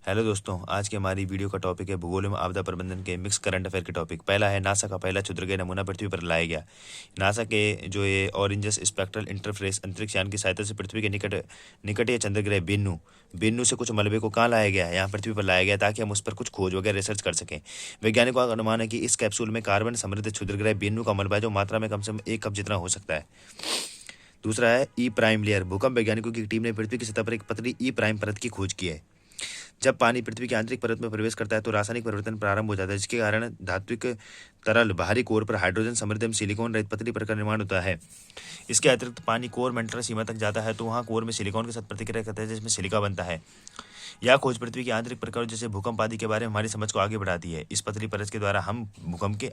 Hello दोस्तों, आज की हमारी वीडियो का टॉपिक है भूगोल में आपदा प्रबंधन के मिक्स करंट अफेयर के टॉपिक। पहला है नासा का पहला क्षुद्रग्रह नमूना पृथ्वी पर लाया गया। नासा के जो ये ऑरेंजस स्पेक्ट्रल इंटरफेरेंस अंतरिक्ष यान की सहायता से पृथ्वी के निकट या चंद्रग्रह बेन्नू से कुछ मलबे को कहाँ लाया गया है? यहाँ पृथ्वी पर लाया गया, ताकि हम उस पर कुछ खोज वगैरह रिसर्च कर सकें। वैज्ञानिकों का अनुमान है कि इस कैप्सूल में कार्बन समृद्ध क्षुद्रग्रह बेन्नू का मलबा है, जो मात्रा में कम से कम 1 कप जितना हो सकता है। दूसरा है ई प्राइम लेयर। भूकंप वैज्ञानिकों की टीम ने पृथ्वी की सतह पर एक पतली ई प्राइम परत की खोज की है। जब पानी पृथ्वी की आंतरिक परत में प्रवेश करता है तो रासायनिक परिवर्तन प्रारंभ हो जाता है, जिसके कारण धात्विक तरल बाहरी कोर पर हाइड्रोजन समृद्ध सिलिकॉन रहित पतली परत का निर्माण होता है। इसके अतिरिक्त पानी कोर मेंटल सीमा तक जाता है तो वहाँ कोर में सिलिकॉन के साथ प्रतिक्रिया करता है, जिसमें सिलिका बनता है। यह खोज पृथ्वी की आंतरिक प्रक्रिया जैसे भूकंप आदि के बारे में हमारी समझ को आगे बढ़ाती है। इस पतली परत के द्वारा हम भूकंप के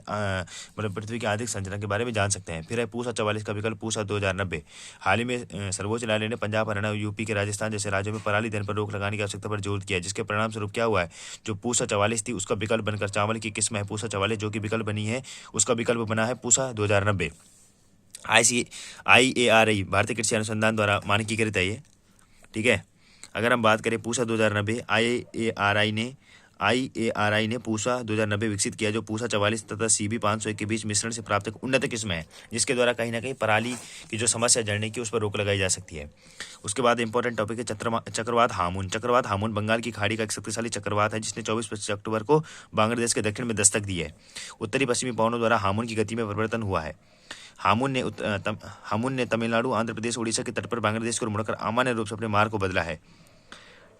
पृथ्वी की आंतरिक संरचना के बारे में जान सकते हैं। फिर है पूसा 44 का विकल्प पूसा 2090। हाल ही में सर्वोच्च न्यायालय ने पंजाब, हरियाणा, यूपी के राजस्थान जैसे राज्यों में पराली देने पर रोक लगाने की आवश्यकता पर जोर दिया, जिसके परिणाम स्वरूप क्या हुआ है, जो पूसा 44 थी उसका विकल्प बनकर चावल की किस्म है पूसा 44 जो कि विकल्प बनी है, उसका विकल्प बना है पूसा 2090। IARI भारतीय कृषि अनुसंधान द्वारा मानकीकृत है ये, ठीक है। अगर हम बात करें पूसा 2090, IARI ने पूसा 2090 विकसित किया, जो पूसा 44 तथा CB 501 के बीच मिश्रण से प्राप्त एक उन्नत किस्म है, जिसके द्वारा कहीं ना कहीं पराली की जो समस्या जड़ने की उस पर रोक लगाई जा सकती है। उसके बाद इंपॉर्टेंट टॉपिक है चक्रवात हामून। चक्रवात हामून बंगाल की खाड़ी का एक शक्तिशाली चक्रवात है, जिसने 24-25 अक्टूबर को बांग्लादेश के दक्षिण में दस्तक दी है। उत्तरी पश्चिमी पवनों द्वारा हामून की गति में परिवर्तन हुआ है। हामून ने तमिलनाडु, आंध्र प्रदेश, उड़ीसा के तट पर बांग्लादेश को मुड़कर अमान्य रूप से अपने मार्ग को बदला है,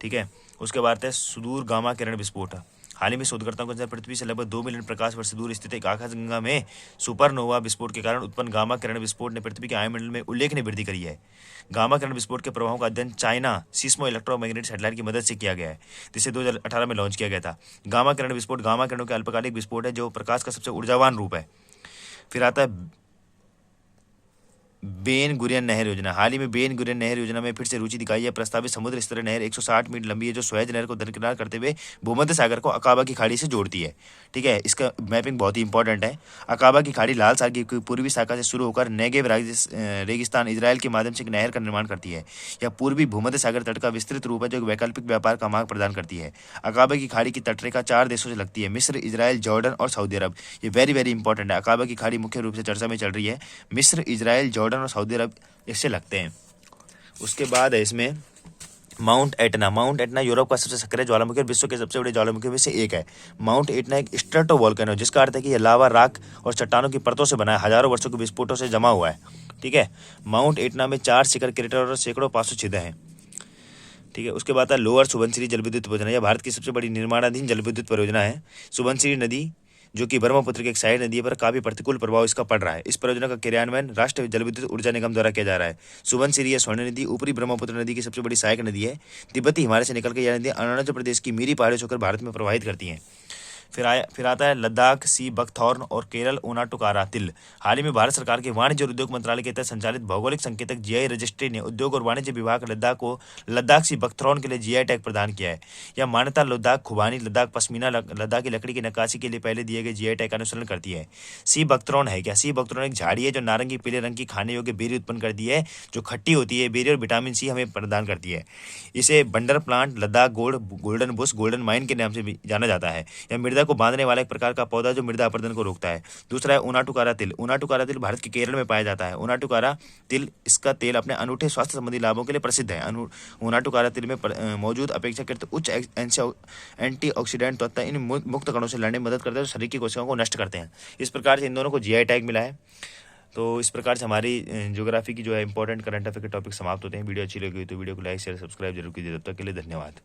ठीक है। उसके बाद है सुदूर गामा किरण विस्फोट। हाल ही में शोधकर्ताओं के अनुसार पृथ्वी से लगभग 2 मिलियन प्रकाश वर्ष दूर स्थित एक आकाशगंगा में सुपरनोवा विस्फोट के कारण उत्पन्न गामा किरण विस्फोट ने पृथ्वी के आयुमंडल में उल्लेखनीय वृद्धि करी है। गामा किरण विस्फोट के प्रभावों का अध्ययन चाइना सीस्मो इलेक्ट्रोमैग्नेटिक सैटेलाइट की मदद से किया गया है, जिसे 2018 में लॉन्च किया गया था। गामा किरण विस्फोट गामा किरणों के अल्पकालिक विस्फोट है, जो प्रकाश का सबसे ऊर्जावान रूप है। फिर आता है बेन गुरियन नहर योजना। हाल ही में बेन गुरियन नहर योजना में फिर से रुचि दिखाई है। प्रस्तावित समुद्र स्तरीय नहर 160 मीटर लंबी है, जो सुएज नहर को दरकिनार करते हुए भूमध्य सागर को अकाबा की खाड़ी से जोड़ती है, ठीक है। इसका मैपिंग बहुत ही इंपॉर्टेंट है। अकाबा की खाड़ी लाल सागर की पूर्वी शाखा से शुरू होकर नेगेव रेगिस्तान इजराइल के माध्यम से एक नहर का निर्माण करती है। यह पूर्वी भूमध्य सागर तट का विस्तृत रूप है, जो वैकल्पिक व्यापार का मार्ग प्रदान करती है। अकाबा की खाड़ी की तटरेखा 4 देशों से लगती है, मिस्र, इजराइल, जॉर्डन और सऊदी अरब। ये वेरी वेरी इंपॉर्टेंट है। अकाबा की खाड़ी मुख्य रूप से चर्चा में चल रही है, मिस्र, इजराइल, जॉर्डन और सऊदी अरब इससे लगते हैं। उसके बाद है इसमें mount Etna. Mount Etna Europe का सबसे सक्रिय ज्वालामुखी और विश्व के सबसे बड़े ज्वालामुखी में से एक है। माउंट एटना एक स्ट्रेटोवोल्केनो, जिसका अर्थ है कि यह लावा, राख और चट्टानों की परतों से बना है, हजारों वर्षों के विस्फोटों से जमा हुआ है, ठीक है। माउंट एटना में 4 शिखर क्रेटर और सैकड़ों 500 छिद्र हैं, ठीक है। उसके बाद है लोअर सुबनसिरी जलविद्युत परियोजना। यह भारत की सबसे बड़ी निर्माणाधीन जलविद्युत परियोजना है। सुबनसिरी नदी, जो कि ब्रह्मपुत्र की एक साइड नदी है, पर काफी प्रतिकूल प्रभाव इसका पड़ रहा है। इस परियोजना का क्रियान्वयन राष्ट्रीय जलविद्युत ऊर्जा निगम द्वारा किया जा रहा है। सुबनसिरी या स्वर्ण नदी ऊपरी ब्रह्मपुत्र नदी की सबसे बड़ी सहायक नदी है। तिब्बती हिमालय से निकलकर यह नदी अरुणाचल प्रदेश की मिरी पहाड़ियों से होकर भारत में प्रवाहित करती है। फिर आता है लद्दाख सी बकथॉर्न और केरल ओनाटुकारा तिल। हाल ही में भारत सरकार के वाणिज्य और उद्योग मंत्रालय के तहत संचालित भौगोलिक संकेतक GI रजिस्ट्री ने उद्योग और वाणिज्य विभाग लद्दाख को लद्दाख सी बकथॉर्न के लिए GI टैग प्रदान किया है। यह मान्यता लद्दाख खुबानी, लद्दाख पश्मीना, लद्दाख की लकड़ी की नक्काशी के लिए पहले दिए गए GI टैग का अनुसरण करती है। सी बकथॉर्न है क्या? सी बकथॉर्न एक झाड़ी है जो नारंगी पीले रंग की खाने योग्य बेरी उत्पन्न करती है, जो खट्टी होती है। बेरी और विटामिन C हमें प्रदान करती है। इसे बंडर plant, Ladakh golden bush, golden mine के नाम से भी जाना जाता है। यह मृदा को बांधने वाला एक प्रकार का पौधा जो मृदा अपरदन को रोकता है। दूसरा है ओनाटुकारा तिल। ओनाटुकारा तिल भारत के केरल में पाया जाता है। ओनाटुकारा तिल, इसका तेल अपने अनूठे स्वास्थ्य संबंधी लाभों के लिए प्रसिद्ध है। ओनाटुकारा तिल में मौजूद अपेक्षाकृत उच्च एंटीऑक्सीडेंट तत्व इन मुक्त कणों से लड़ने में मदद करते हैं, जो शरीर की कोशिकाओं को नष्ट करते हैं। इस प्रकार से इन दोनों को GI टैग मिला है। तो इस प्रकार से हमारी ज्योग्राफी की जो है इंपॉर्टेंट करंट अफेयर के टॉपिक समाप्त होते हैं। वीडियो अच्छी लगी तो वीडियो को लाइक, शेयर, सब्सक्राइब जरूर कीजिए। तब तक के लिए धन्यवाद।